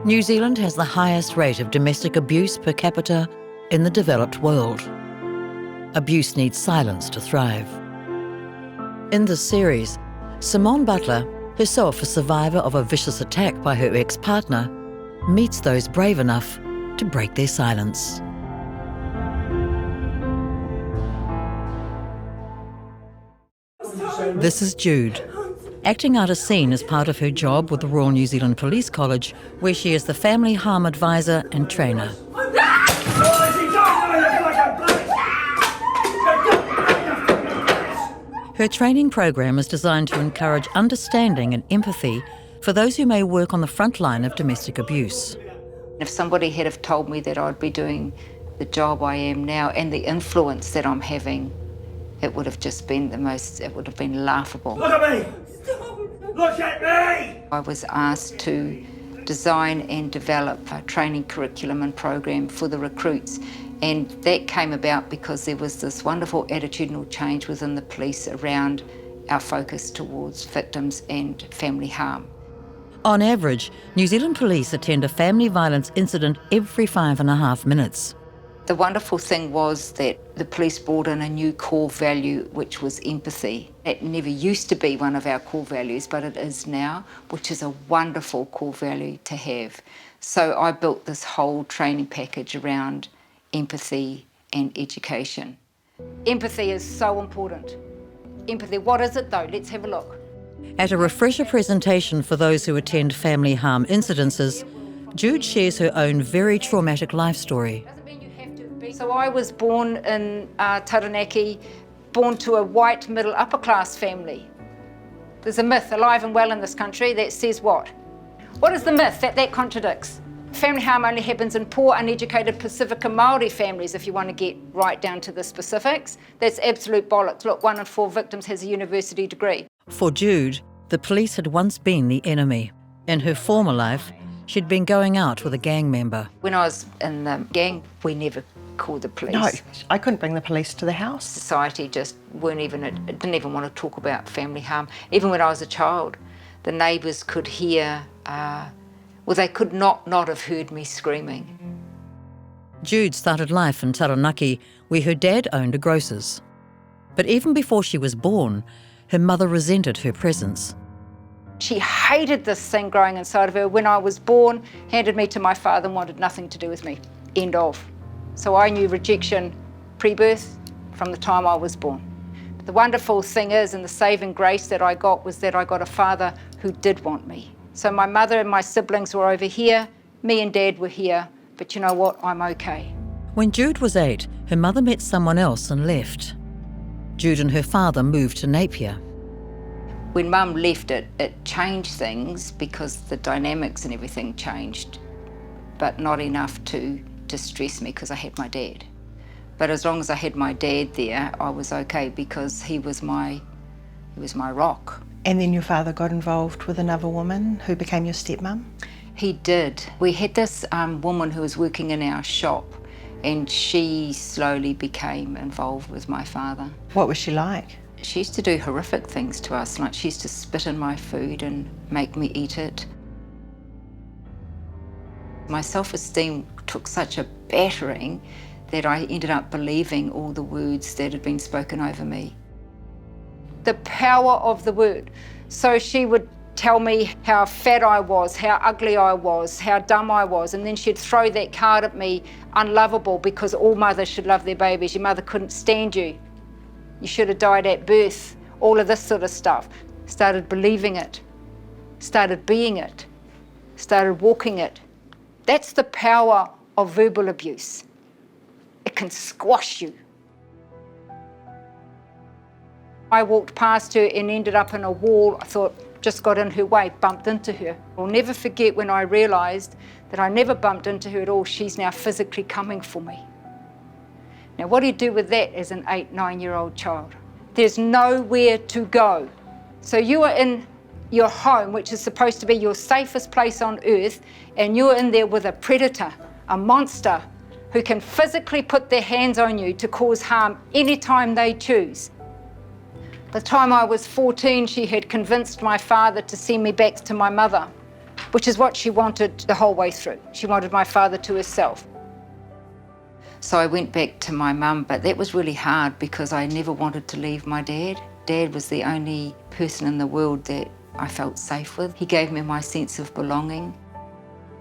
New Zealand has the highest rate of domestic abuse per capita in the developed world. Abuse needs silence to thrive. In this series, Simone Butler, herself a survivor of a vicious attack by her ex-partner, meets those brave enough to break their silence. This is Jude, acting out a scene as part of her job with the Royal New Zealand Police College, where she is the family harm advisor and trainer. Her training program is designed to encourage understanding and empathy for those who may work on the front line of domestic abuse. If somebody had have told me that I'd be doing the job I am now and the influence that I'm having, it would have just been it would have been laughable. Look at me! Look at me! I was asked to design and develop a training curriculum and program for the recruits, and that came about because there was this wonderful attitudinal change within the police around our focus towards victims and family harm. On average, New Zealand police attend a family violence incident every 5.5 minutes. The wonderful thing was that the police brought in a new core value, which was empathy. It never used to be one of our core values, but it is now, which is a wonderful core value to have. So I built this whole training package around empathy and education. Empathy is so important. Empathy, what is it though? Let's have a look. At a refresher presentation for those who attend family harm incidences, Jude shares her own very traumatic life story. So I was born in Taranaki, born to a white middle upper class family. There's a myth alive and well in this country that says what? What is the myth that contradicts? Family harm only happens in poor, uneducated Pacifica Māori families, if you want to get right down to the specifics. That's absolute bollocks. Look, 1 in 4 victims has a university degree. For Jude, the police had once been the enemy. In her former life, she'd been going out with a gang member. When I was in the gang, we never called the police. No, I couldn't bring the police to the house. Society just didn't even want to talk about family harm. Even when I was a child, the neighbours could hear, they could not have heard me screaming. Jude started life in Taranaki, where her dad owned a grocer's. But even before she was born, her mother resented her presence. She hated this thing growing inside of her. When I was born, handed me to my father and wanted nothing to do with me. End of. So I knew rejection pre-birth from the time I was born. But the wonderful thing is, and the saving grace that I got, was that I got a father who did want me. So my mother and my siblings were over here, me and Dad were here, but you know what, I'm okay. When Jude was 8, her mother met someone else and left. Jude and her father moved to Napier. When Mum left, it changed things because the dynamics and everything changed, but not enough to distress me because I had my dad. But as long as I had my dad there, I was okay because he was my rock. And then your father got involved with another woman who became your stepmom? He did. We had this woman who was working in our shop, and she slowly became involved with my father. What was she like? She used to do horrific things to us, like she used to spit in my food and make me eat it. My self-esteem took such a battering that I ended up believing all the words that had been spoken over me. The power of the word. So she would tell me how fat I was, how ugly I was, how dumb I was, and then she'd throw that card at me, unlovable, because all mothers should love their babies. Your mother couldn't stand you. You should have died at birth. All of this sort of stuff. Started believing it, started being it, started walking it. That's the power of verbal abuse. It can squash you. I walked past her and ended up in a wall. I thought, just got in her way, bumped into her. I'll never forget when I realised that I never bumped into her at all. She's now physically coming for me. Now, what do you do with that as an 8, 9-year-old child? There's nowhere to go. So you are in your home, which is supposed to be your safest place on earth, and you're in there with a predator, a monster, who can physically put their hands on you to cause harm anytime they choose. The time I was 14, she had convinced my father to send me back to my mother. which is what she wanted the whole way through. She wanted my father to herself. So I went back to my mum, but that was really hard because I never wanted to leave my dad. Dad was the only person in the world that I felt safe with. He gave me my sense of belonging.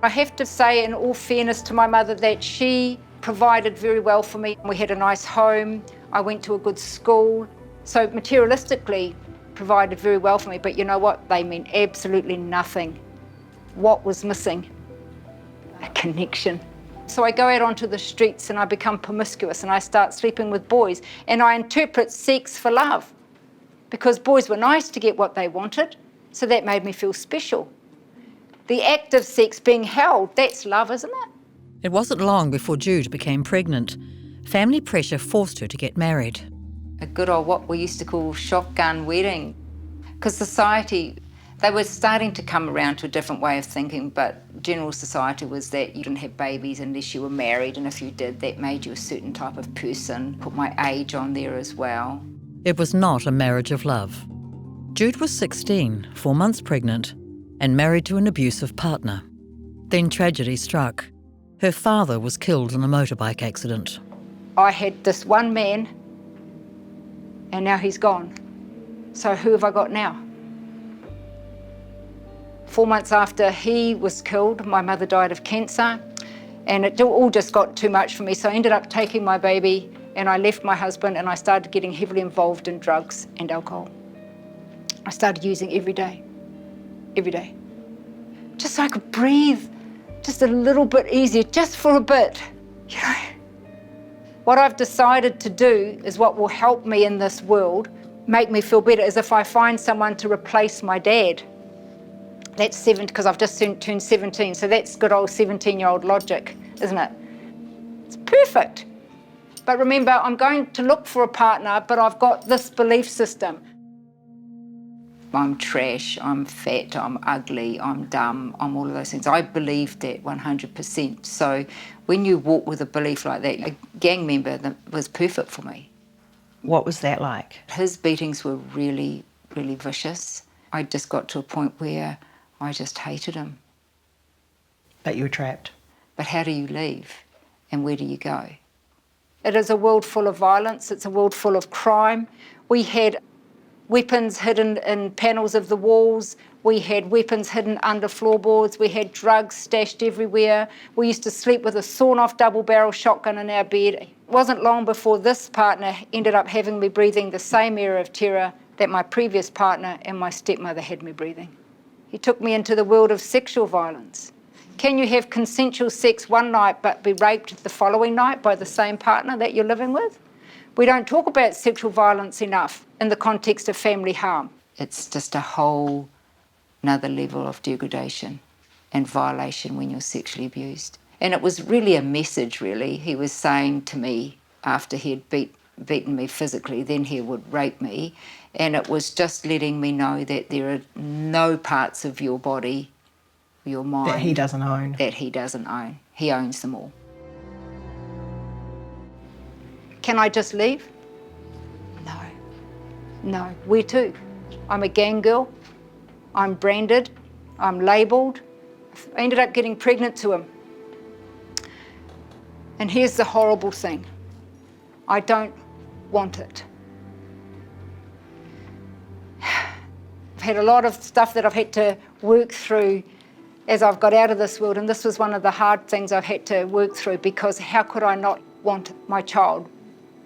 I have to say, in all fairness to my mother, that she provided very well for me. We had a nice home, I went to a good school, so materialistically provided very well for me, but you know what? They meant absolutely nothing. What was missing? A connection. So I go out onto the streets and I become promiscuous and I start sleeping with boys, and I interpret sex for love because boys were nice to get what they wanted, so that made me feel special. The act of sex being held, that's love, isn't it? It wasn't long before Jude became pregnant. Family pressure forced her to get married. A good old what we used to call shotgun wedding, because society, they were starting to come around to a different way of thinking, but general society was that you didn't have babies unless you were married, and if you did, that made you a certain type of person. Put my age on there as well. It was not a marriage of love. Jude was 16, 4 months pregnant, and married to an abusive partner. Then tragedy struck. Her father was killed in a motorbike accident. I had this one man, and now he's gone. So who have I got now? 4 months after he was killed, my mother died of cancer, and it all just got too much for me. So I ended up taking my baby, and I left my husband, and I started getting heavily involved in drugs and alcohol. I started using every day, just so I could breathe just a little bit easier, just for a bit, you know. What I've decided to do is what will help me in this world, make me feel better, is if I find someone to replace my dad. That's 7, because I've just turned 17, so that's good old 17-year-old logic, isn't it? It's perfect. But remember, I'm going to look for a partner, but I've got this belief system. I'm trash, I'm fat, I'm ugly, I'm dumb, I'm all of those things. I believed that 100%. So when you walk with a belief like that, a gang member that was perfect for me. What was that like? His beatings were really, really vicious. I just got to a point where I just hated him. But you were trapped. But how do you leave and where do you go? It is a world full of violence, it's a world full of crime. We had weapons hidden in panels of the walls. We had weapons hidden under floorboards. We had drugs stashed everywhere. We used to sleep with a sawn-off double-barrel shotgun in our bed. It wasn't long before this partner ended up having me breathing the same air of terror that my previous partner and my stepmother had me breathing. He took me into the world of sexual violence. Can you have consensual sex one night but be raped the following night by the same partner that you're living with? We don't talk about sexual violence enough in the context of family harm. It's just a whole another level of degradation and violation when you're sexually abused. And it was really a message, really. He was saying to me after he had beaten me physically, then he would rape me, and it was just letting me know that there are no parts of your body, your mind, That he doesn't own. That he doesn't own. He owns them all. Can I just leave? No, where to? I'm a gang girl, I'm branded, I'm labelled. I ended up getting pregnant to him. And here's the horrible thing. I don't want it. I've had a lot of stuff that I've had to work through as I've got out of this world, and this was one of the hard things I've had to work through, because how could I not want my child?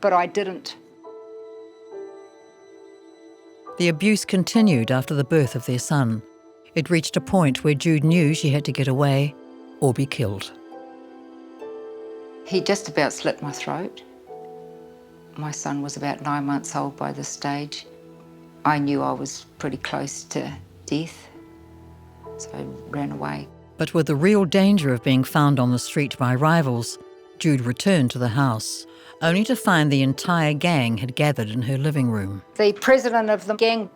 But I didn't. The abuse continued after the birth of their son. It reached a point where Jude knew she had to get away or be killed. He just about slit my throat. My son was about 9 months old by this stage. I knew I was pretty close to death, so I ran away. But with the real danger of being found on the street by rivals, Jude returned to the house, only to find the entire gang had gathered in her living room. The president of the gang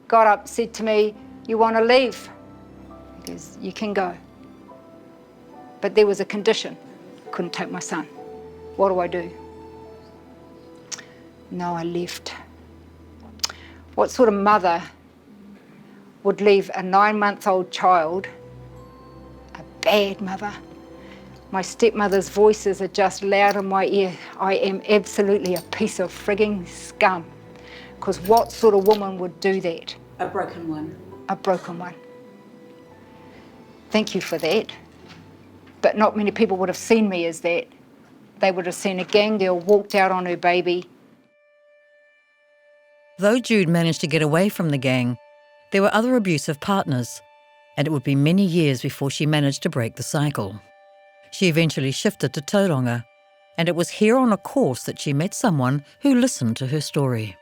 got up and said to me, "You want to leave?" He goes, "You can go." But there was a condition. I couldn't take my son. What do I do? No, I left. What sort of mother would leave a 9-month-old child bad mother. My stepmother's voices are just loud in my ear. I am absolutely a piece of frigging scum. Because what sort of woman would do that? A broken one. A broken one. Thank you for that. But not many people would have seen me as that. They would have seen a gang girl walked out on her baby. Though Jude managed to get away from the gang, there were other abusive partners, and it would be many years before she managed to break the cycle. She eventually shifted to Tauranga, and it was here on a course that she met someone who listened to her story.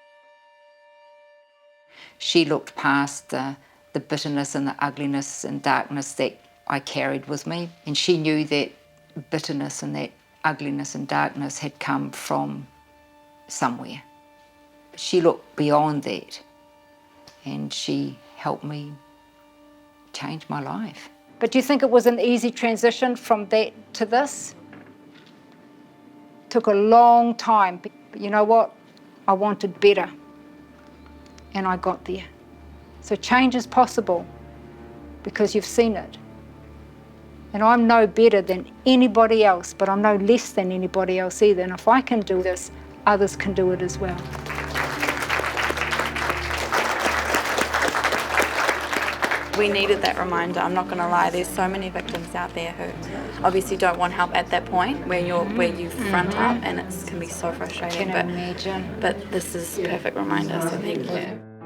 She looked past the bitterness and the ugliness and darkness that I carried with me, and she knew that bitterness and that ugliness and darkness had come from somewhere. She looked beyond that, and she helped me change my life. But do you think it was an easy transition from that to this? Took a long time, but you know what? I wanted better, and I got there. So change is possible because you've seen it. And I'm no better than anybody else, but I'm no less than anybody else either. And if I can do this, others can do it as well. We needed that reminder, I'm not going to lie. There's so many victims out there who obviously don't want help at that point where you front up, and it can be so frustrating. Can imagine. But this is a perfect reminder, so thank you.